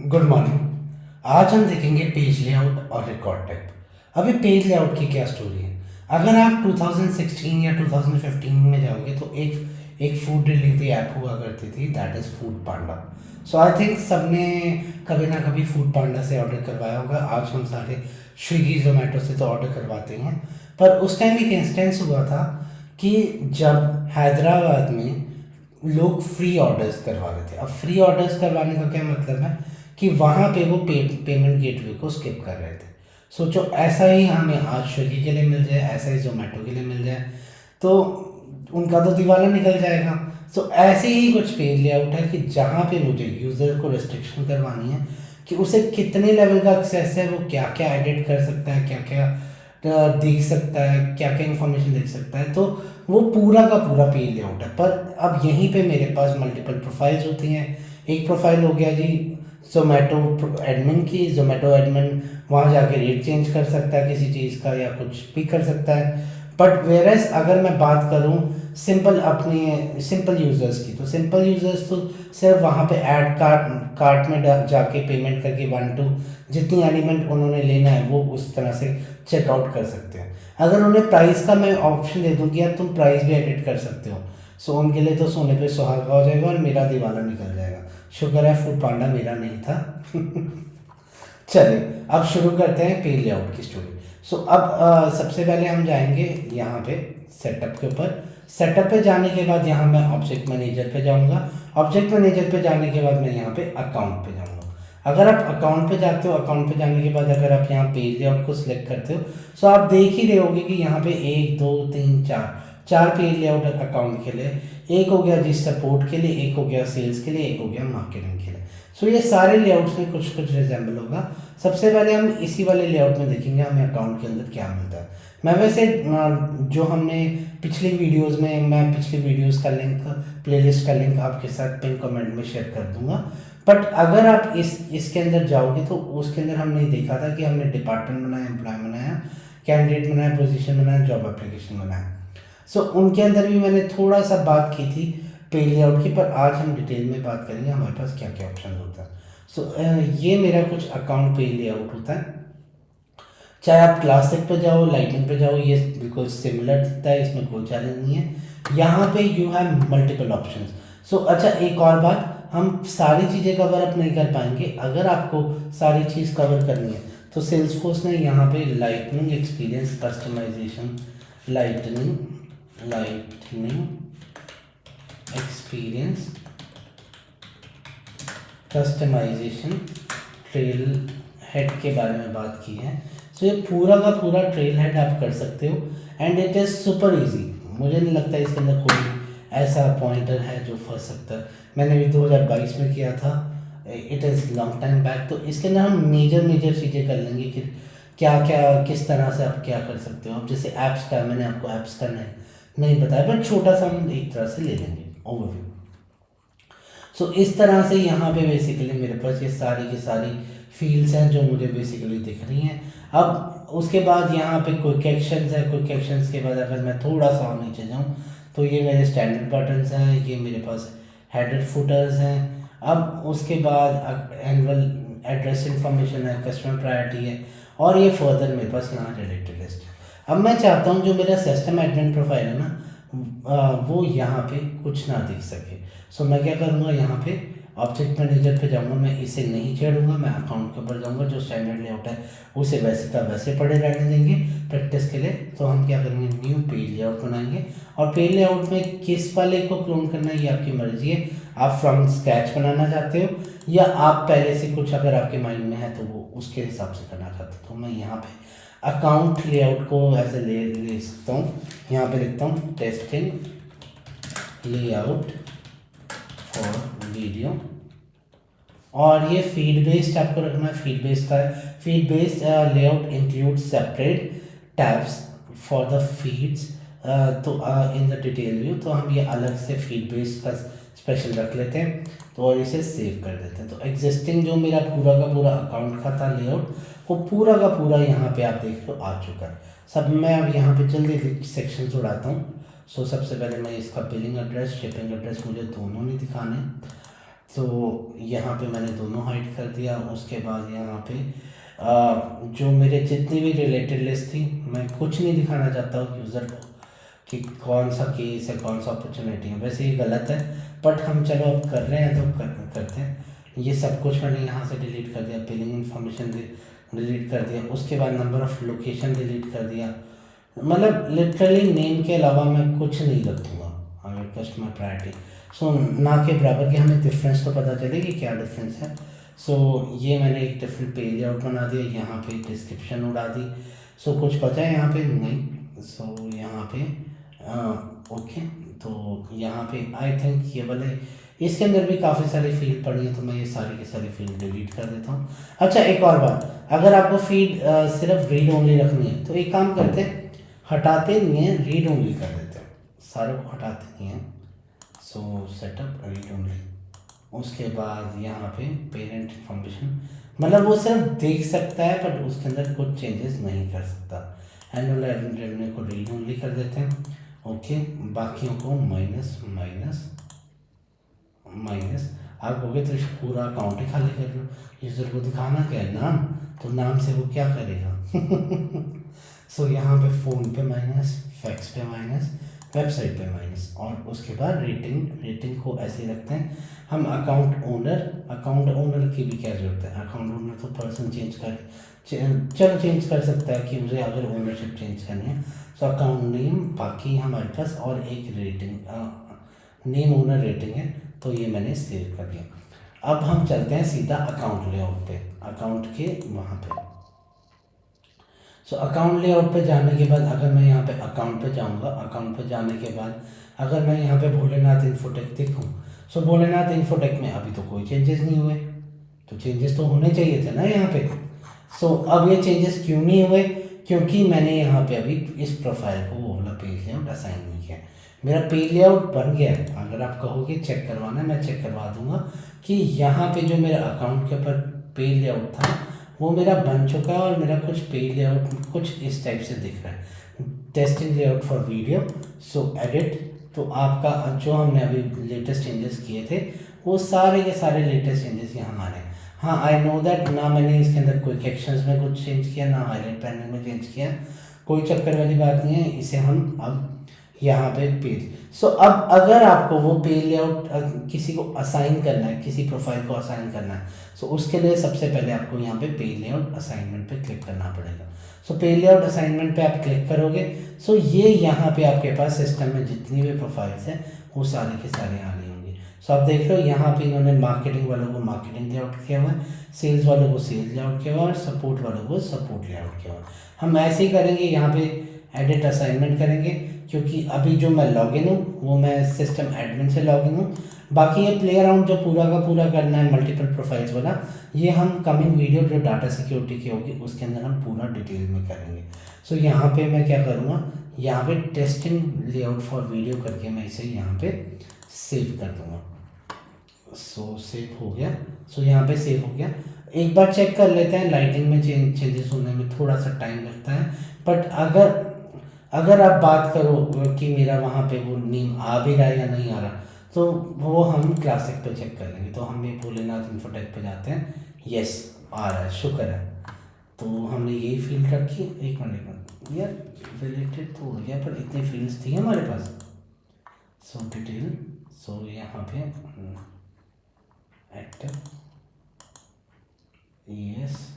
Good morning. आज हम देखेंगे पेज लेआउट और रिकॉर्ड टाइप। अभी पेज लेआउट की क्या स्टोरी है। अगर आप 2016 या 2015 में जाओगे तो एक एक फूड डिलीवरी ऐप हुआ करती थी, that is food Panda. So I think सबने कभी ना कभी फूड पांडा से ऑर्डर करवाया होगा। आज हम सारे स्विगी जोमेटो से तो ऑर्डर करवाते हैं, पर उस टाइम एक इंस्टेंस हुआ था कि जब हैदराबाद में लोग फ्री ऑर्डर्स करवा रहे थे। अब फ्री ऑर्डर्स करवाने का क्या मतलब है कि वहाँ पे वो पेमेंट गेटवे को स्किप कर रहे थे। सोचो ऐसा ही हमें आज स्विगी के लिए मिल जाए, ऐसा ही जोमेटो के लिए मिल जाए तो उनका तो दिवाला निकल जाएगा। सो ऐसे ही कुछ पेज लेआउट है कि जहाँ पे मुझे यूज़र को रिस्ट्रिक्शन करवानी है कि उसे कितने लेवल का एक्सेस है, वो क्या क्या एडिट कर सकता है, क्या क्या देख सकता है, क्या क्या इंफॉर्मेशन देख सकता है, तो वो पूरा का पूरा पेज लेआउट है। पर अब यहीं पे मेरे पास मल्टीपल प्रोफाइल्स होती हैं। एक प्रोफाइल हो गया जी जोमेटो एडमिन की, जोमेटो एडमिन वहाँ जाके रेट चेंज कर सकता है किसी चीज़ का या कुछ भी कर सकता है। बट वेरएस अगर मैं बात करूँ सिंपल यूज़र्स की, तो सिंपल यूज़र्स तो सिर्फ वहाँ पे ऐड कार्ट में जाके पेमेंट करके 1 2 जितनी एलिमेंट उन्होंने लेना है वो उस तरह से चेकआउट कर सकते हैं। अगर उन्हें प्राइस का मैं ऑप्शन दे दूँ कि यार तुम प्राइस भी एडिट कर सकते हो, सो उनके लिए तो सोने पे सुहागा हो जाएगा और मेरा दीवाना निकल जाएगा। शुक्र है फूड पांडा मेरा नहीं था। चलिए अब शुरू करते हैं पेज लेआउट की स्टोरी। सो अब सबसे पहले हम जाएंगे यहाँ पे सेटअप के ऊपर। सेटअप पे जाने के बाद यहाँ मैं ऑब्जेक्ट मैनेजर पे जाऊँगा। ऑब्जेक्ट मैनेजर पे जाने के बाद मैं यहाँ पे अकाउंट पे जाऊँगा। अगर आप अकाउंट पे जाते हो, अकाउंट पे जाने के बाद अगर आप यहाँ पेज लेआउट को सिलेक्ट करते हो, सो आप देख ही रहे होगे कि यहाँ पे 1 2 3 4 पेज लेआउट अकाउंट के लिए। एक हो गया जी सपोर्ट के लिए, एक हो गया सेल्स के लिए, एक हो गया मार्केटिंग के लिए। सो ये सारे लेआउट्स में कुछ कुछ रिजेंबल होगा। सबसे पहले हम इसी वाले लेआउट में देखेंगे हमें अकाउंट के अंदर क्या मिलता है। मैं वैसे जो हमने पिछली वीडियोस में, मैं पिछली वीडियोस का लिंक, प्लेलिस्ट का लिंक आपके साथ पिन कमेंट में शेयर कर दूंगा। बट अगर आप इसके अंदर जाओगे तो उसके अंदर हमने देखा था कि हमने डिपार्टमेंट बनाया, एम्प्लॉय बनाया, कैंडिडेट बनाया, पोजीशन बनाया, जॉब एप्लीकेशन बनाया। सो उनके अंदर भी मैंने थोड़ा सा बात की थी पेज लेआउट की, पर आज हम डिटेल में बात करेंगे हमारे पास क्या क्या ऑप्शन होता है। सो ये मेरा कुछ अकाउंट पेज लेआउट होता है। चाहे आप क्लासिक पे जाओ, लाइटिंग पे जाओ, ये बिल्कुल सिमिलर दिखता है, इसमें कोई चैलेंज नहीं है। यहाँ पे यू हैव मल्टीपल ऑप्शन। सो अच्छा एक और बात, हम सारी चीज़ें कवर अप नहीं कर पाएंगे। अगर आपको सारी चीज़ कवर करनी है तो सेल्सफोर्स ने यहाँ पे lightning experience customisation, lightning experience customisation Trailhead के बारे में बात की है। सो ये पूरा का पूरा ट्रेल हेड आप कर सकते हो and it is super easy. मुझे नहीं लगता इसके अंदर कोई ऐसा पॉइंटर है जो फंस सकता है। मैंने भी 2022 में किया था, it is long time back. तो इसके अंदर हम मेजर चीज़ें कर लेंगे कि क्या क्या किस तरह से आप क्या कर सकते हो। अब जैसे ऐप्स का, मैंने आपको ऐप्स का नहीं बताया, बट छोटा सा हम एक तरह से ले लेंगे ओवरव्यू। सो इस तरह से यहाँ पे बेसिकली मेरे पास ये सारी की सारी फील्ड्स हैं जो मुझे बेसिकली दिख रही हैं। अब उसके बाद यहाँ पे क्विक एक्शंस है। क्विक एक्शंस के बाद अगर मैं थोड़ा सा और नीचे जाऊँ तो ये मेरे स्टैंडर्ड बटन्स हैं, ये मेरे पास हेडर फुटर्स हैं। अब उसके बाद एनुअल एड्रेस इंफॉर्मेशन है, कस्टमर प्रायोरिटी है, और ये फर्दर मेरे पास यहाँ रिलेटेड लिस्ट है। अब मैं चाहता हूँ जो मेरा सिस्टम एडमिन प्रोफाइल है ना, वो यहाँ पे कुछ ना दिख सके। सो मैं क्या करूँगा, यहाँ पे ऑब्जेक्ट मैनेजर पे जाऊँगा, मैं इसे नहीं छेड़ूंगा, मैं अकाउंट के ऊपर जाऊँगा। जो स्टैंडर्ड लेआउट है उसे वैसे का वैसे पड़े रहने देंगे प्रैक्टिस के लिए। तो हम क्या करेंगे, न्यू पेज लेआउट बनाएंगे। और पेज लेआउट में किस वाले को क्लोन करना है ये आपकी मर्जी है। आप फ्रॉम स्क्रैच बनाना चाहते हो या आप पहले से कुछ अगर आपके माइंड में है तो वो उसके हिसाब से करना चाहते हो। तो मैं यहाँ पे अकाउंट लेआउट को ऐसे ले सकता हूँ। यहाँ पे लिखता हूँ टेस्टिंग लेआउट फॉर वीडियो, और ये फीड बेस्ड आपको रखना है। फीड बेस्ड का feed based layout include separate tabs for the feeds तो इन द डिटेल व्यू। तो हम ये अलग से फीड बेस्ड का स्पेशल रख लेते हैं तो और इसे सेव कर देते हैं। तो एग्जिस्टिंग जो मेरा पूरा का पूरा अकाउंट का था लेआउट, वो पूरा का पूरा यहाँ पे आप देख रहे हो आ चुका है सब। मैं अब यहाँ पे जल्दी सेक्शन उड़ाता हूँ। सो सबसे पहले मैं इसका बिलिंग एड्रेस, शिपिंग एड्रेस मुझे दोनों नहीं दिखाने। तो यहाँ पे मैंने दोनों हाइड कर दिया। उसके बाद यहाँ पे जो मेरे जितनी भी रिलेटेड लिस्ट थी, मैं कुछ नहीं दिखाना चाहता हूँ यूज़र को कि कौन सा केस है, कौन सा अपॉर्चुनिटी है। वैसे ये गलत है, बट हम चलो अब कर रहे हैं तो करते हैं। ये सब कुछ मैंने यहाँ से डिलीट कर दिया, बिलिंग इन्फॉर्मेशन डिलीट कर दिया। उसके बाद नंबर ऑफ़ लोकेशन डिलीट कर दिया। मतलब लिटरली नेम के अलावा मैं कुछ नहीं रखूँगा अगर कस्टमर प्रायोरिटी। सो ना के बराबर कि हमें डिफरेंस तो पता चले कि क्या डिफरेंस है। सो ये मैंने एक डिफरेंट पेज लेआउट बना दिया, यहाँ पे डिस्क्रिप्शन उड़ा दी। सो कुछ बचा है यहाँ पे नहीं। सो यहाँ पे ओके, तो यहाँ पे आई थिंक ये वाले, इसके अंदर भी काफ़ी सारी फील्ड पड़ी है, तो मैं ये सारी की सारी फील्ड डिलीट कर देता हूँ। अच्छा एक और बात, अगर आपको फील्ड सिर्फ रीड ओनली रखनी है तो एक काम करते हैं, हटाते नहीं हैं, रीड ओनली कर देते हैं। सारों को हटाते नहीं हैं। सो सेटअप रीड ओनली। उसके बाद यहाँ पे पेरेंट इन्फॉर्मेशन, मतलब वो सिर्फ देख सकता है बट उसके अंदर कुछ चेंजेस नहीं कर सकता। एनुअल रेवेन्यू को रीड ओनली कर देते हैं। ओके, बाकियों को माइनस माइनस माइनस। आप कहोगे तो पूरा अकाउंट ही खाली कर लो, यूज़र को दिखाना क्या है, नाम, तो नाम से वो क्या करेगा। सो यहाँ पे फ़ोन पे माइनस, फैक्स पे माइनस, वेबसाइट पे माइनस। और उसके बाद रेटिंग को ऐसे ही रखते हैं हम। अकाउंट ओनर की भी क्या ज़रूरत है, अकाउंट ओनर तो पर्सन चलो चेंज कर सकता है कि मुझे अगर ओनरशिप चेंज करनी है। सो अकाउंट नेम, बाकी हमारे पास और एक रेटिंग नेम ओनर रेटिंग है, तो ये मैंने सेव कर दिया। अब हम चलते हैं सीधा अकाउंट लेआउट पे, अकाउंट के वहाँ पे। सो अकाउंट लेआउट पे जाने के बाद अगर मैं यहाँ पे अकाउंट पे जाऊँगा, अकाउंट पे जाने के बाद अगर मैं यहाँ पे भोलेनाथ इन्फोटेक देखूँ, सो भोलेनाथ इन्फोटेक में अभी तो कोई चेंजेस नहीं हुए, तो चेंजेस तो होने चाहिए थे ना यहाँ पे। सो अब ये चेंजेस क्यों नहीं हुए, क्योंकि मैंने यहाँ पे अभी इस प्रोफाइल को वो वाला पेज लेआउट असाइन नहीं किया। मेरा पेज लेआउट बन गया है, अगर आप कहोगे चेक करवाना है मैं चेक करवा दूंगा कि यहाँ पे जो मेरा अकाउंट के ऊपर पेज लेआउट था वो मेरा बन चुका है, और मेरा कुछ पेज लेआउट कुछ इस टाइप से दिख रहा है, testing layout for video. So edit, तो आपका जो हमने अभी लेटेस्ट चेंजेस किए थे वो सारे के सारे लेटेस्ट चेंजेस यहाँ आ रहे हैं। हाँ, आई नो दैट, ना मैंने इसके अंदर क्विक एक्शंस में कुछ चेंज किया, ना हाईलाइट पैनल में चेंज किया, कोई चक्कर वाली बात नहीं है। इसे हम अब यहाँ पे पेज। सो अब अगर आपको वो पेज लेआउट किसी को असाइन करना है, किसी प्रोफाइल को असाइन करना है, सो उसके लिए सबसे पहले आपको यहाँ पे पेज लेआउट असाइनमेंट पे क्लिक करना पड़ेगा। सो पेज लेआउट असाइनमेंट पे आप क्लिक करोगे, सो ये यहाँ पे आपके पास सिस्टम में जितनी भी प्रोफाइल्स हैं वो सारे के सारे आ रही होंगी। सो आप देख रहे हो यहाँ पे इन्होंने मार्केटिंग वालों को मार्केटिंग लेआउट किया हुआ है, सेल्स वालों को सेल्स लेआउट किया हुआ है, और सपोर्ट वालों को सपोर्ट लेआउट किया हुआ है। हम ऐसे ही करेंगे, यहाँ पे एडिट असाइनमेंट करेंगे, क्योंकि अभी जो मैं लॉगिन हूँ वो मैं सिस्टम एडमिन से लॉगिन हूँ। बाकी ये प्ले अराउंड जो पूरा का पूरा करना है मल्टीपल प्रोफाइल्स वाला, ये हम कमिंग वीडियो जो डाटा सिक्योरिटी की होगी उसके अंदर हम पूरा डिटेल में करेंगे। सो यहाँ पे मैं क्या करूँगा, यहाँ पे टेस्टिंग लेआउट फॉर वीडियो करके मैं इसे यहाँ पे सेव कर दूँगा। सो सेव हो गया। सो यहाँ पे सेव हो गया। एक बार चेक कर लेते हैं, लाइटिंग में चेंजेस होने में थोड़ा सा टाइम लगता है, बट अगर आप बात करो कि मेरा वहाँ पे वो नेम आ भी रहा है या नहीं आ रहा, तो वो हम क्लासिक पे चेक कर लेंगे। तो हम ये भोलेनाथ इन्फोटेक पे जाते हैं, यस आ रहा है, शुक्र है। तो हमने यही फील्ड रखी, एक मिनट यार, रिलेटेड तो हो गया पर इतनी फील्ड्स थी हमारे पास। सो डिटेल, सो यहाँ पे एक्टिव, यस,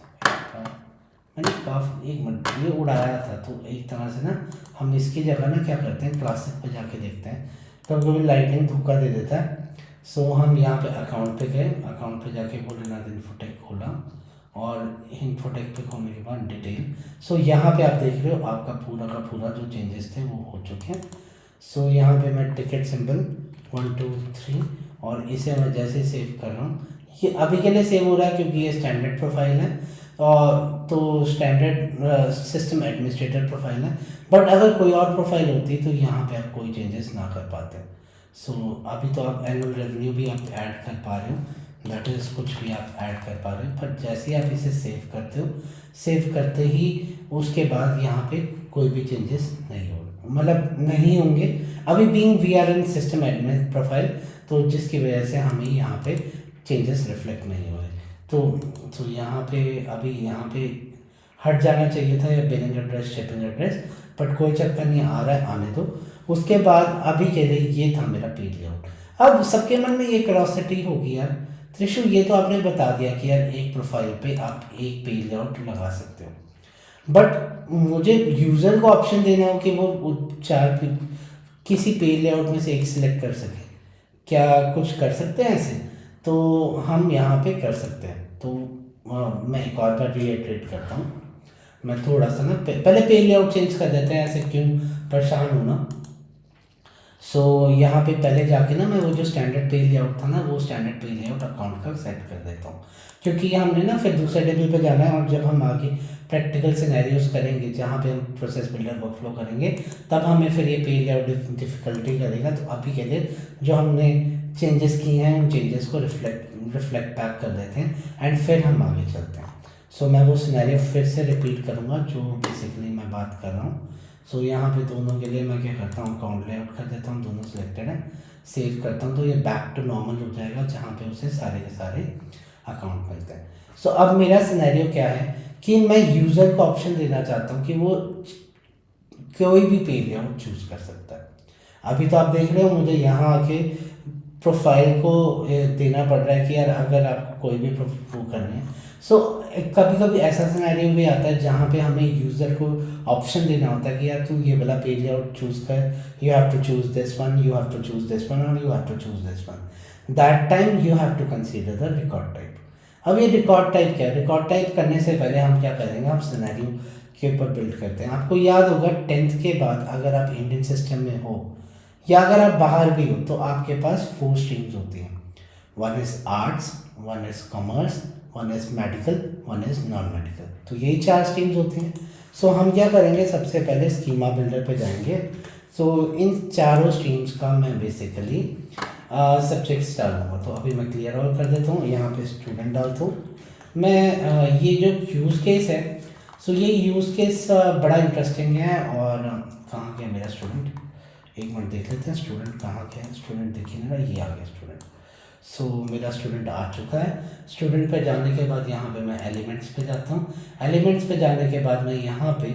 मैंने काफ़ी एक मिनट ये उड़ाया था, तो एक तरह से ना हम इसकी जगह ना क्या करते हैं, क्लासिक पे जाके देखते हैं, कभी कभी लाइटिंग धोखा दे देता है। सो हम यहाँ पे अकाउंट पे गए, अकाउंट पे जाके भोलेनाथ इन्फोटेक खोला, और इन्फोटेक पे खोलने के बाद डिटेल। सो यहाँ पे आप देख रहे हो आपका पूरा का पूरा जो चेंजेस थे वो हो चुके हैं। सो यहाँ पे मैं टिकट सिंबल 1 2 3, और इसे मैं जैसे सेव कर रहा हूँ, ये अभी के लिए सेव हो रहा है क्योंकि ये स्टैंडर्ड प्रोफाइल है, और तो स्टैंडर्ड सिस्टम एडमिनिस्ट्रेटर प्रोफाइल है। बट अगर कोई और प्रोफाइल होती तो यहाँ पे आप कोई चेंजेस ना कर पाते। सो अभी तो आप एनुअल रेवेन्यू भी आप ऐड कर पा रहे हो, दैट इज़ कुछ भी आप ऐड कर पा रहे हो, पर जैसे ही आप इसे सेव करते हो, सेव करते ही उसके बाद यहाँ पे कोई भी चेंजेस नहीं हो, मतलब नहीं होंगे अभी being we are in system admin profile, तो जिसकी वजह से हमें यहाँ पे चेंजेस रिफ्लेक्ट नहीं हुए। तो यहाँ पे अभी यहाँ पे हट जाना चाहिए था या billing address shipping address, but कोई चक्कर नहीं, आ रहा है आने दो। उसके बाद अभी के लिए ये था मेरा पेज लेआउट। अब सबके मन में ये क्यूरियोसिटी होगी यार त्रिशु, ये तो आपने बता दिया कि यार एक प्रोफाइल पे आप एक पेज लेआउट लगा सकते हो, बट मुझे यूज़र को ऑप्शन देना हो कि वो किसी पेज लेआउट में से एक सिलेक्ट कर सके, क्या कुछ कर सकते हैं ऐसे? तो हम यहाँ पे कर सकते हैं। तो मैं एक और बार रीइटरेट करता हूँ, मैं थोड़ा सा ना पहले पेज लेआउट चेंज कर देते हैं, ऐसे क्यों परेशान होना। सो यहाँ पे पहले जाके ना मैं वो जो स्टैंडर्ड पेज लेआउट था ना, वो स्टैंडर्ड पेज लेआउट अकाउंट का सेट कर देता हूँ, क्योंकि हमने ना फिर दूसरे टेबल पे जाना है, और जब हम आगे प्रैक्टिकल सिनेरियोज करेंगे जहाँ पे हम प्रोसेस बिल्डर वर्कफ्लो करेंगे, तब हमें फिर ये पेज लेआउट डिफिकल्टी करेगा। तो अभी के लिए जो हमने चेंजेस किए हैं उन चेंजेस को रिफ्लेक्ट बैक कर देते हैं एंड फिर हम आगे चलते हैं। सो मैं वो सिनेरियो फिर से रिपीट करूँगा जो बेसिकली मैं बात कर रहा हूँ। सो यहाँ पे दोनों के लिए मैं क्या करता हूँ, अकाउंट लेआउट कर देता हूँ, दोनों सिलेक्टेड है, सेव करता हूँ, तो ये बैक टू नॉर्मल हो जाएगा जहाँ पे उसे सारे के सारे अकाउंट मिलते हैं। सो अब मेरा सिनेरियो क्या है कि मैं यूज़र को ऑप्शन देना चाहता हूँ कि वो कोई भी पेज लेआउट चूज़ कर सकता है। अभी तो आप देख रहे हो मुझे यहाँ आके प्रोफाइल को देना पड़ रहा है कि यार अगर आपको कोई भी वो करनी है। सो कभी कभी ऐसा सिनेरियो भी आता है जहाँ पे हमें यूज़र को ऑप्शन देना होता है कि यार तू ये वाला पेज लेआउट चूज़ कर, you have to choose this one, you have to choose this one, और you have to choose this one. That time you have to consider the record type. अब ये रिकॉर्ड टाइप क्या है? Record type करने से पहले हम क्या करेंगे, हम सिनेरियो के ऊपर बिल्ड करते हैं। आपको याद होगा 10th के बाद अगर आप इंडियन सिस्टम में हो या अगर आप बाहर भी हो तो आपके पास 4 स्ट्रीम्स होती हैं। One is arts, one is commerce, one is medical, one is non medical. तो यही 4 स्ट्रीम्स होती हैं। सो हम क्या करेंगे, सबसे पहले स्कीमा बिल्डर पे जाएंगे। सो इन चारों स्ट्रीम्स का मैं बेसिकली सब्जेक्ट्स डालूंगा। तो अभी मैं क्लियर ऑल कर देता हूँ, यहाँ पे स्टूडेंट डालता हूँ मैं। ये जो यूज़ केस है, सो ये यूज़ केस बड़ा इंटरेस्टिंग है। और कहाँ गया मेरा स्टूडेंट, एक मिनट देख लेते हैं स्टूडेंट कहाँ गया है। स्टूडेंट देखिए ना, ये आ गया स्टूडेंट। सो मेरा स्टूडेंट आ चुका है। स्टूडेंट पे जाने के बाद यहाँ पे मैं एलिमेंट्स पे जाता हूँ। एलिमेंट्स पे जाने के बाद मैं यहाँ पे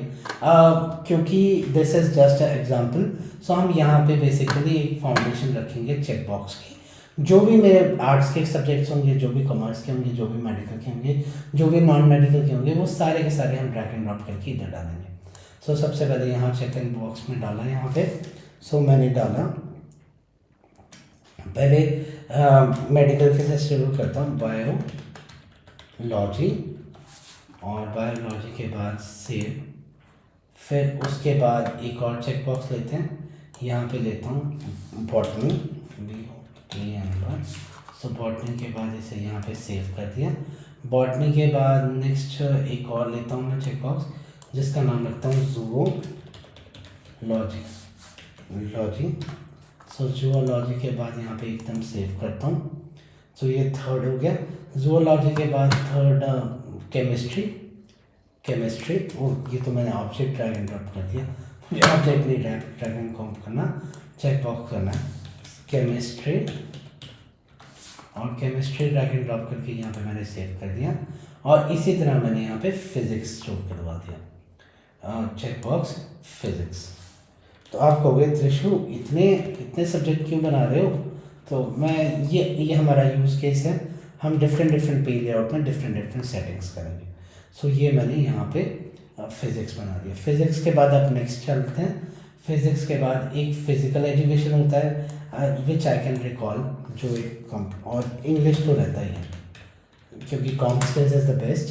क्योंकि this is just a example, so हम यहाँ पे बेसिकली एक फाउंडेशन रखेंगे चेक बॉक्स की। जो भी मेरे आर्ट्स के सब्जेक्ट्स होंगे, जो भी कॉमर्स के होंगे, जो भी मेडिकल के होंगे, जो भी नॉन मेडिकल के होंगे, वो सारे के सारे हम ड्रैग एंड ड्रॉप करके इधर डालेंगे। सो सबसे पहले यहाँ चेक इन बॉक्स में डाला यहाँ पे। सो मैंने डाला पहले मेडिकल के से शुरू करता हूँ, बायोलॉजी, और बायोलॉजी के बाद सेव। फिर उसके बाद एक और चेक बॉक्स लेते हैं, यहाँ पे लेता हूँ बॉटनी, BOTNY। सो बॉटनी के बाद इसे यहाँ पे सेव कर दिया। बॉटनी के बाद नेक्स्ट एक और लेता हूँ मैं चेक बॉक्स, जिसका नाम रखता हूँ ज़ूलॉजी। सो ज़ूलॉजी के बाद यहाँ पे एकदम सेव करता हूँ। सो ये थर्ड हो गया। ज़ूलॉजी के बाद थर्ड केमिस्ट्री। ये तो मैंने ऑब्जेक्ट ड्रैग एंड ड्रॉप कर दिया, मुझे ऑब्जेक्ट नहीं ड्रैग एंड ड्रॉप करना, चेक बॉक्स करना है केमिस्ट्री, और केमिस्ट्री ड्रैग एंड ड्रॉप करके यहाँ पे मैंने सेव कर दिया। और इसी तरह मैंने यहाँ पे फिज़िक्स स्टोर करवा दिया, चेक बॉक्स फिज़िक्स। तो आप कहोगे त्रिशु इतने सब्जेक्ट क्यों बना रहे हो? तो मैं ये हमारा यूज़ केस है, हम डिफरेंट पेज लेआउट में डिफरेंट सेटिंग्स करेंगे। सो ये मैंने यहाँ पे फिज़िक्स बना दिया। फिज़िक्स के बाद आप नेक्स्ट चलते हैं। फिज़िक्स के बाद एक फिज़िकल एजुकेशन होता है विच आई कैन रिकॉल, जो एक और इंग्लिश तो रहता ही है क्योंकि com skills is the best.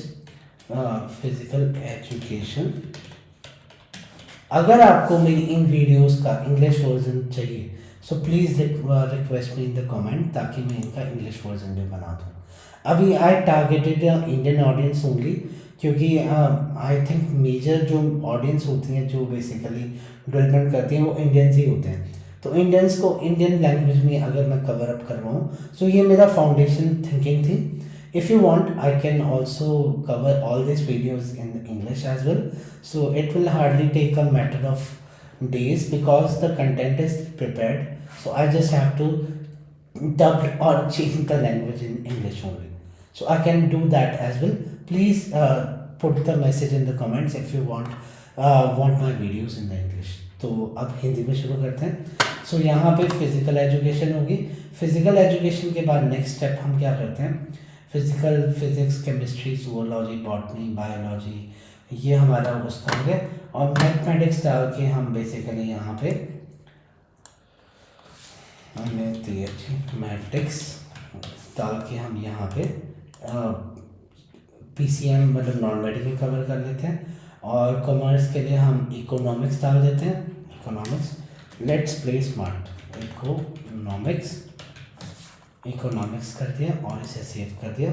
Physical education, अगर आपको मेरी इन वीडियोस का इंग्लिश वर्जन चाहिए so please request me in the comment, ताकि मैं इनका इंग्लिश वर्जन भी बना दूँ। अभी आई टारगेटेड इंडियन ऑडियंस ओनली, क्योंकि आई थिंक मेजर जो ऑडियंस होती हैं जो बेसिकली डेवलपमेंट करती हैं वो इंडियंस ही होते हैं। तो इंडियंस को इंडियन लैंग्वेज में अगर मैं कवर अप करवाऊँ, सो ये मेरा फाउंडेशन थिंकिंग थी। If you want, I can also cover all these videos in English as well. So it will hardly take a matter of days because the content is prepared. So I just have to dubbed or change the language in English only. So I can do that as well. Please put the message in the comments if you want my videos in the English. तो अब हिंदी में शुरू करते हैं. सो यहाँ पे physical education होगी. Physical education के बाद नेक्स्ट स्टेप हम क्या करते हैं, physical, physics, chemistry, zoology, botany, biology, ये हमारा उसका हो गया. और मैथमेटिक्स डाल के हम बेसिकली यहाँ पे मैथमेटिक्स डाल के हम यहाँ पे PCM मतलब नॉन मेडिकल कवर कर लेते हैं. और कॉमर्स के लिए हम इकोनॉमिक्स डाल देते हैं. Economics, let's play smart. Economics कर दिया और इसे सेव कर दिया.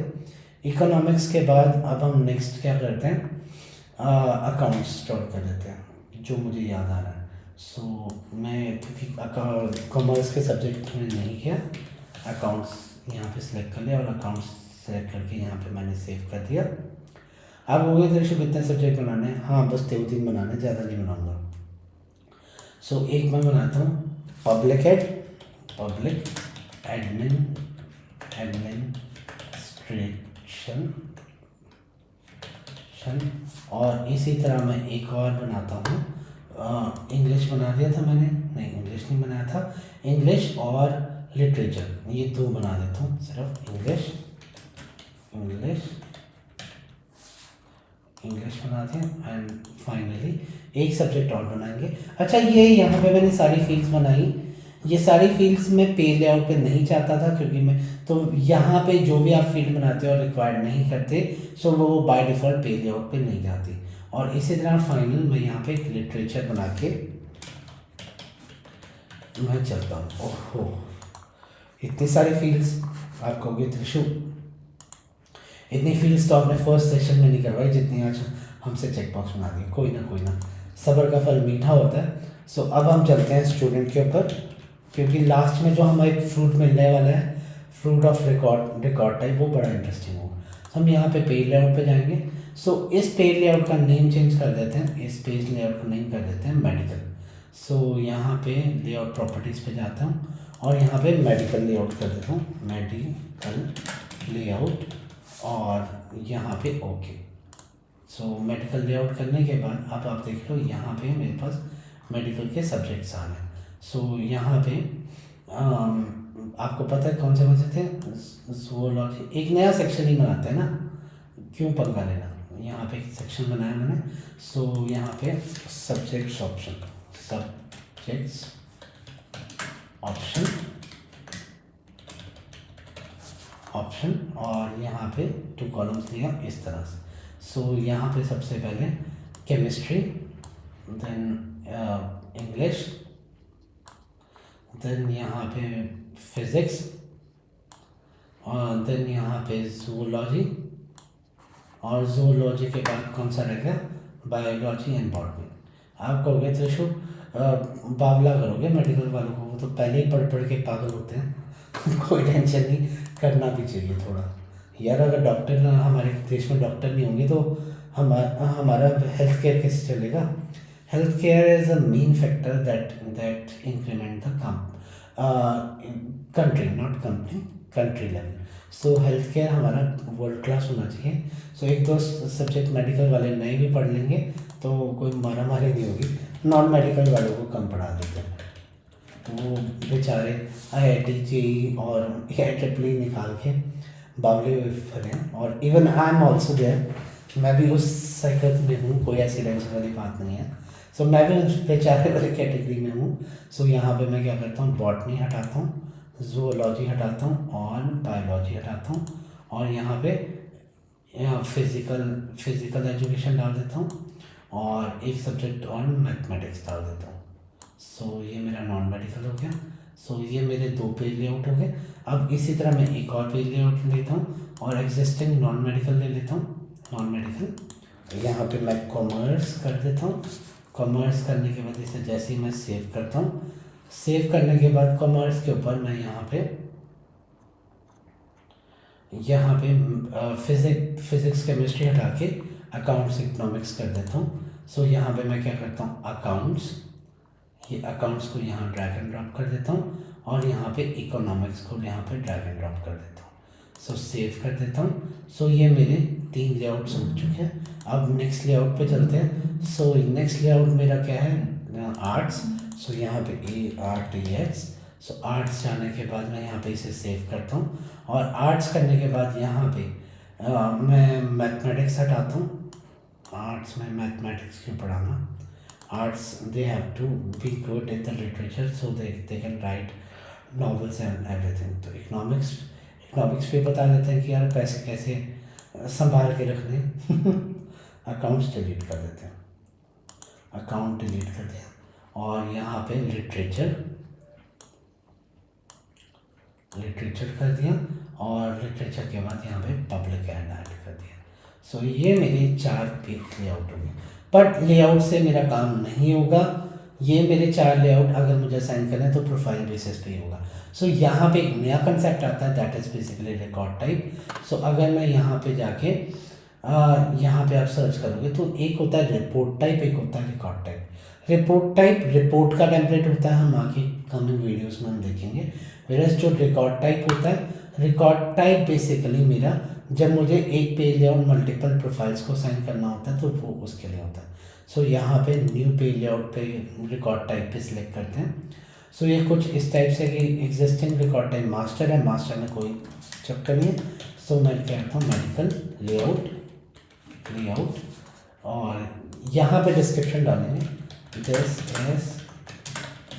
इकोनॉमिक्स के बाद अब हम नेक्स्ट क्या करते हैं, अकाउंट्स स्टार्ट कर देते हैं, जो मुझे याद आ रहा है. सो मैं क्योंकि कॉमर्स के सब्जेक्ट में नहीं किया, अकाउंट्स यहाँ पे सिलेक्ट कर लिया और अकाउंट्स सेलेक्ट करके यहाँ पे मैंने सेव कर दिया. अब हो गए दर्शक कितने सब्जेक्ट बनाने हैं, हाँ बस 3 बनाने, ज़्यादा नहीं बनाऊँगा. सो एक मैं बनाता हूँ पब्लिक एडमिनिस्ट्रेशन, और इसी तरह मैं एक और बनाता हूँ. इंग्लिश बना दिया था मैंने, नहीं इंग्लिश नहीं बनाया था, इंग्लिश और लिटरेचर, ये 2 बना देता हूँ. सिर्फ इंग्लिश बना दिया. एंड फाइनली एक सब्जेक्ट और बनाएंगे. अच्छा, ये यहाँ पे मैंने सारी फील्ड्स बनाई. ये सारी फील्ड्स में पे लेआउट पे नहीं चाहता था, क्योंकि मैं तो यहाँ पे जो भी आप फील्ड बनाते हो और रिक्वायर्ड नहीं करते, सो वो बाय डिफ़ॉल्ट पे लेआउट पे नहीं जाती. और इसी तरह फाइनल मैं यहाँ पे एक लिटरेचर बना के मैं चलता हूँ. ओहो, इतनी सारी फील्ड्स. आप कहोगे त्रिशु इतनी फील्ड्स तो आपने फर्स्ट सेशन में नहीं करवाई जितनी आज हमसे चेकबॉक्स बना दी. कोई ना, सब्र का फल मीठा होता है. सो अब हम चलते हैं स्टूडेंट के ऊपर, क्योंकि लास्ट में जो हमें एक फ्रूट मिलने वाला है, फ्रूट ऑफ रिकॉर्ड टाइप, वो बड़ा इंटरेस्टिंग होगा. तो हम यहाँ पे पेज लेआउट पे जाएंगे. सो इस पेज लेआउट का नेम चेंज कर देते हैं, इस पेज लेआउट का नेम कर देते हैं मेडिकल. सो यहाँ पे लेआउट प्रॉपर्टीज़ पे जाता हूँ और यहाँ पे मेडिकल लेआउट कर देता हूँ, मेडिकल लेआउट, और यहाँ पे ओके. सो मेडिकल लेआउट करने के बाद अब आप देख लो यहाँ पे मेरे पास मेडिकल के सब्जेक्ट्स आ गए. सो यहाँ पे आपको पता है कौन से थे, ज़ूलॉजी. एक नया सेक्शन ही बनाते हैं ना, क्यों पंगा लेना. यहाँ पे एक सेक्शन बनाया मैंने. सो यहाँ पे सब्जेक्ट्स ऑप्शन और यहाँ पे 2 कॉलम्स लिया इस तरह से. सो यहाँ पे सबसे पहले केमिस्ट्री, देन इंग्लिश, देन यहाँ पे फिज़िक्स, और देन यहाँ पे जूलॉजी, और जूलॉजी के बाद कौन सा रह गया, बायोलॉजी एंड बॉटनी. आप कहोगे त्रिशु बावला करोगे मेडिकल वालों को, वो तो पहले ही पढ़ के पागल होते हैं. कोई टेंशन नहीं, करना भी चाहिए थोड़ा यार. अगर डॉक्टर हमारे देश में डॉक्टर नहीं होंगे तो हमारा हेल्थ केयर कैसे चलेगा. Health care is a main factor that increment the country level. So health care हमारा वर्ल्ड क्लास होना चाहिए. सो 1-2 सब्जेक्ट मेडिकल वाले नए भी पढ़ लेंगे तो कोई मारा मारी नहीं होगी. नॉन मेडिकल वालों को कम पढ़ा देते हैं, वो बेचारे IIT JEE और IEEE निकाल के बावले फिर हैं. और even I am also there, मैं भी उस साइकिल में हूँ, कोई ऐसी टेंशन वाली बात नहीं है. सो मैं भी उस बेचारे वाली कैटेगरी में हूँ. सो यहाँ पे मैं क्या करता हूँ, बॉटनी हटाता हूँ, जूलॉजी हटाता हूँ और बायोलॉजी हटाता हूँ, और यहाँ पे फिज़िकल एजुकेशन डाल देता हूँ, और एक सब्जेक्ट और मैथमेटिक्स डाल देता हूँ. सो ये मेरा नॉन मेडिकल हो गया. सो ये मेरे 2 पेज लेआउट हो गए. अब इसी तरह मैं एक और पेज लेआउट लेता हूँ और एग्जिस्टिंग नॉन मेडिकल ले लेता हूँ. नॉन मेडिकल यहाँ पे मैं कॉमर्स कर देता हूँ. कॉमर्स करने के बाद इसे जैसे ही मैं सेव करता हूँ, सेव करने के बाद कॉमर्स के ऊपर मैं यहाँ पे फिज़िक्स केमिस्ट्री हटा के अकाउंट्स इकोनॉमिक्स कर देता हूँ. सो यहाँ पे मैं क्या करता हूँ, अकाउंट्स, ये अकाउंट्स को यहाँ ड्रैग एंड ड्रॉप कर देता हूँ और यहाँ पे इकोनॉमिक्स को यहाँ पे ड्रैग एंड ड्रॉप कर देता हूँ। सो सेव कर देता हूँ। सो ये मेरे 3 लेआउट्स हो चुके हैं। अब नेक्स्ट लेआउट पे चलते हैं। सो नेक्स्ट लेआउट मेरा क्या है, आर्ट्स। सो यहाँ पे ARTS। सो आर्ट्स जाने के बाद मैं यहाँ पे इसे सेव करता हूँ, और आर्ट्स करने के बाद यहाँ पे मैं मैथमेटिक्स हटाता हूँ। आर्ट्स में मैथमेटिक्स क्यों पढ़ाना, arts they have to be good in the literature, so they can write novels and everything. तो इकोनॉमिक्स पे बता देते हैं कि यार पैसे कैसे संभाल के रखने अकाउंट्स डिलीट कर देते हैं, अकाउंट डिलीट कर दिया। और यहाँ पे लिटरेचर कर दिया, और लिटरेचर के बाद यहाँ पे पब्लिक एंड ऐड कर दिया। सो ये मेरे 4 पेज लेआउट हो गए। बट लेआउट से मेरा काम नहीं होगा, ये मेरे 4 लेआउट अगर मुझे असाइन करना है तो प्रोफाइल बेसिस पे ही होगा। सो यहाँ पे एक नया कंसेप्ट आता है, that is basically record type. So अगर मैं यहाँ पे जाके यहाँ पे आप सर्च करोगे तो एक होता है रिपोर्ट टाइप, एक होता है record type. Report type report का टेम्पलेट होता है, हम आगे कमिंग वीडियोस में हम देखेंगे। वेरस जो रिकॉर्ड टाइप होता है, रिकॉर्ड टाइप बेसिकली मेरा जब मुझे एक पेज लेआउट मल्टीपल प्रोफाइल्स को साइन करना होता है तो वो उसके लिए होता है। सो यहाँ पे न्यू पेज लेआउट पे रिकॉर्ड टाइप पे सिलेक्ट करते हैं। सो ये कुछ इस टाइप से कि एग्जिस्टिंग रिकॉर्ड टाइप मास्टर है, मास्टर में कोई चक्कर नहीं है। सो मैं क्या करता हूँ, मेडिकल लेआउट, और यहाँ पे डिस्क्रिप्शन डालेंगे, this is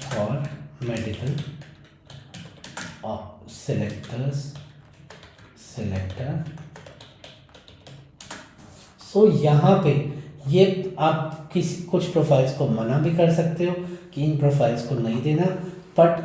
for medical selector. So यहाँ पे ये आप कुछ प्रोफाइल्स को मना भी कर सकते हो कि इन प्रोफाइल्स को नहीं देना, बट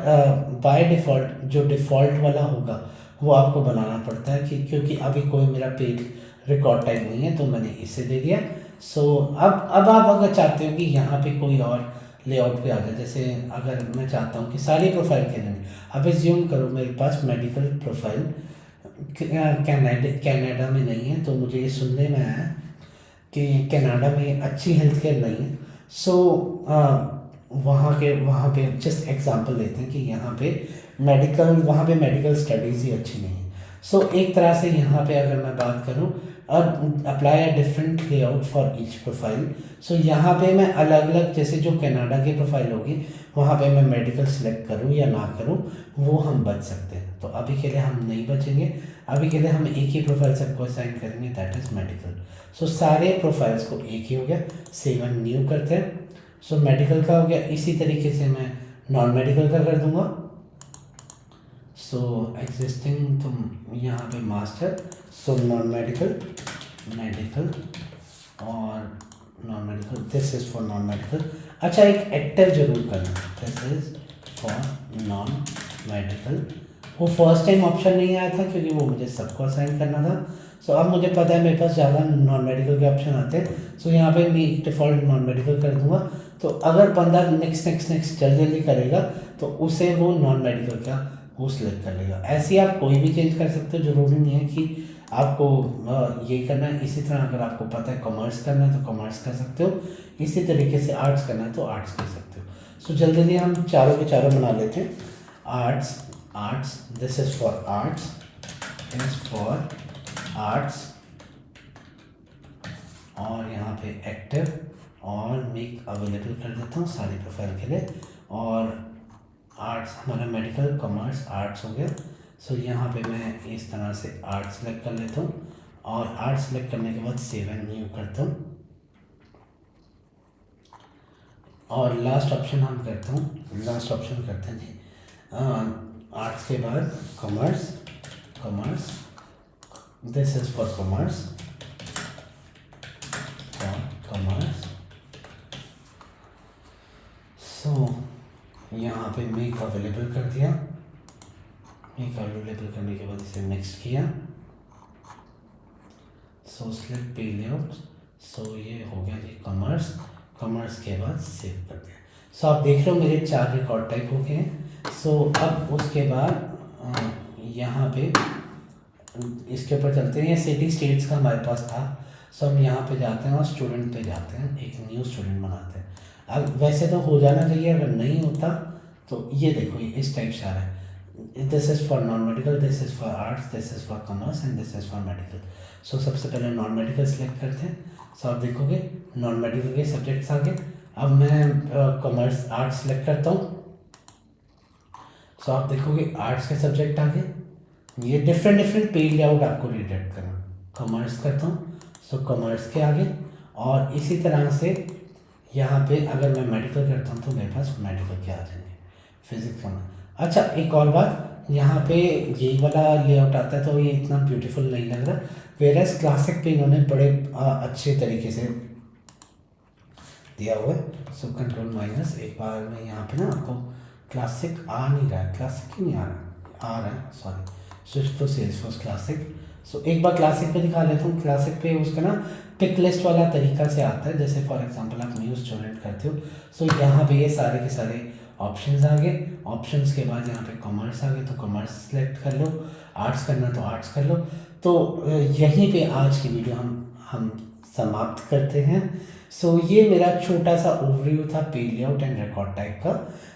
बाय डिफ़ॉल्ट जो डिफ़ॉल्ट वाला होगा वो आपको बनाना पड़ता है कि क्योंकि अभी कोई मेरा पेज रिकॉर्ड टाइप नहीं है तो मैंने इसे दे दिया। सो अब आप अगर चाहते हो कि यहाँ पे कोई और लेआउट पे आ जाए, जैसे अगर मैं चाहता हूँ कि सारी प्रोफाइल के लिए, अब एज्यूम करो मेरे पास मेडिकल प्रोफाइल कनाडा में नहीं है, तो मुझे ये सुनने में आया कि कनाडा में अच्छी हेल्थ केयर नहीं है। सो वहाँ पे जस्ट एग्जांपल लेते हैं कि यहाँ पे मेडिकल स्टडीज़ ही अच्छी नहीं है। सो एक तरह से यहाँ पे अगर मैं बात करूँ, अब apply a different layout for each profile. So यहाँ पे मैं अलग अलग, जैसे जो कनाडा की प्रोफाइल होगी वहाँ पे मैं मेडिकल सेलेक्ट करूँ या ना करूँ वो हम बच सकते हैं। तो अभी के लिए हम नहीं बचेंगे, अभी के लिए हम एक ही प्रोफाइल सबको असाइन करेंगे, दैट इज़ मेडिकल। सो सारे प्रोफाइल्स को एक ही हो गया, सेव एंड न्यू करते हैं। सो मेडिकल का हो गया, इसी तरीके से मैं नॉन मेडिकल का कर दूंगा। सो एग्जिस्टिंग तो यहाँ पे मास्टर, सो नॉन मेडिकल और non medical, this is for non medical. अच्छा, एक एक्टिव जरूर करना, this is for non medical. वो फर्स्ट टाइम ऑप्शन नहीं आया था क्योंकि वो मुझे सबको असाइन करना था। सो अब मुझे पता है मेरे पास ज़्यादा नॉन मेडिकल के ऑप्शन आते हैं। सो यहाँ पे मैं डिफ़ॉल्ट नॉन मेडिकल कर दूंगा। तो अगर बंदा नेक्स्ट जल्दी करेगा तो उसे वो नॉन मेडिकल का वो सिलेक्ट कर लेगा। ऐसे ही आप कोई भी चेंज कर सकते हो, ज़रूरी नहीं है कि आपको ये करना है। इसी तरह अगर आपको पता है कॉमर्स करना है तो कॉमर्स कर सकते हो, इसी तरीके से आर्ट्स करना है तो आर्ट्स कर सकते हो। सो जल्दी हम चारों के चारों बना लेते हैं। Arts, this is for arts, और यहाँ पे एक्टिव और मेक अवेलेबल कर देता हूँ सारी प्रोफाइल के लिए। और आर्ट्स हमारा मेडिकल कॉमर्स आर्ट्स हो गया। सो यहाँ पे मैं इस तरह से आर्ट्स सेलेक्ट कर लेता हूँ, और आर्ट्स सेलेक्ट करने के बाद सेव एंड न्यू करता हूँ। और लास्ट ऑप्शन करते हैं जी, आर्ट्स के बाद commerce, this is for commerce. So यहाँ पे मेक अवेलेबल कर दिया, मेक अवेलेबल करने के बाद इसे नेक्स्ट किया। सो सिलेक्ट पे लेआउट। सो ये हो गया जी कॉमर्स के बाद सेव कर दिया। सो आप देख रहे हो मेरे 4 रिकॉर्ड टाइप हो गए हैं। सो अब उसके बाद यहाँ पे इसके ऊपर चलते हैं। ये सिटी स्टेट्स का हमारे पास था। सो हम यहाँ पे जाते हैं और स्टूडेंट पे जाते हैं, एक न्यू स्टूडेंट बनाते हैं। अब वैसे तो हो जाना चाहिए, अगर नहीं होता तो ये देखो ये इस टाइप से आ रहा है, this is for non medical, this is for arts, this is for commerce and this is for medical. So सबसे पहले नॉन मेडिकल सेलेक्ट करते हैं। सो आप देखोगे नॉन मेडिकल के सब्जेक्ट्स आ गए। अब मैं कॉमर्स आर्ट्स सेलेक्ट करता हूँ। सो आप देखोगे आर्ट्स के सब्जेक्ट आ गए। ये डिफरेंट पेज लेआउट आपको रीडायरेक्ट करना। कॉमर्स करता हूँ, सो कॉमर्स के आगे, और इसी तरह से यहाँ पे अगर मैं मेडिकल करता हूँ तो मेरे पास मेडिकल के आ जाएंगे, फिजिक्स का। अच्छा एक और बात, यहाँ पे यही वाला लेआउट आता है तो ये इतना ब्यूटीफुल नहीं लग रहा, वेरएस क्लासिक पे इन्होंने बड़े अच्छे तरीके से दिया हुआ है। सो कंट्रोल माइनस, एक बार मैं यहाँ पे ना आपको क्लासिक आ नहीं रहा है, क्लासिक क्यों नहीं आ रहा है sorry, switch to Salesforce classic. So एक बार क्लासिक पे दिखा लेता हूँ। क्लासिक पे उसका ना पिक लिस्ट वाला तरीका से आता है, जैसे फॉर एग्जांपल आप न्यूज़ जनरेट करते हो। सो यहाँ पे ये सारे के सारे ऑप्शंस आ गए। ऑप्शंस के बाद यहाँ पे कॉमर्स आ गए, तो कॉमर्स सेलेक्ट कर लो, आर्ट्स करना तो आर्ट्स कर लो। तो यहीं पे आज की वीडियो हम समाप्त करते हैं। सो ये मेरा छोटा सा ओवरव्यू था पे लेआउट एंड रिकॉर्ड टाइप का।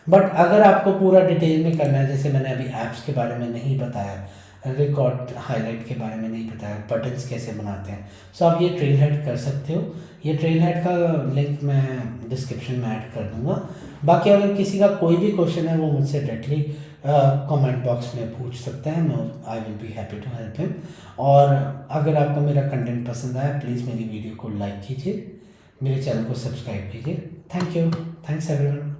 बट अगर आपको पूरा डिटेल में करना है, जैसे मैंने अभी ऐप्स के बारे में नहीं बताया, रिकॉर्ड हाईलाइट के बारे में नहीं बताया, बटन्स कैसे बनाते हैं, सो आप ये ट्रेल हेड कर सकते हो। ये ट्रेल हेड का लिंक मैं डिस्क्रिप्शन में ऐड कर दूंगा। बाकी अगर किसी का कोई भी क्वेश्चन है वो मुझसे डायरेक्टली कमेंट बॉक्स में पूछ सकता है, मैं I will be happy to help him. और अगर आपको मेरा कंटेंट पसंद आया प्लीज़ मेरी वीडियो को लाइक कीजिए, मेरे चैनल को सब्सक्राइब कीजिए। Thank you, thanks everyone.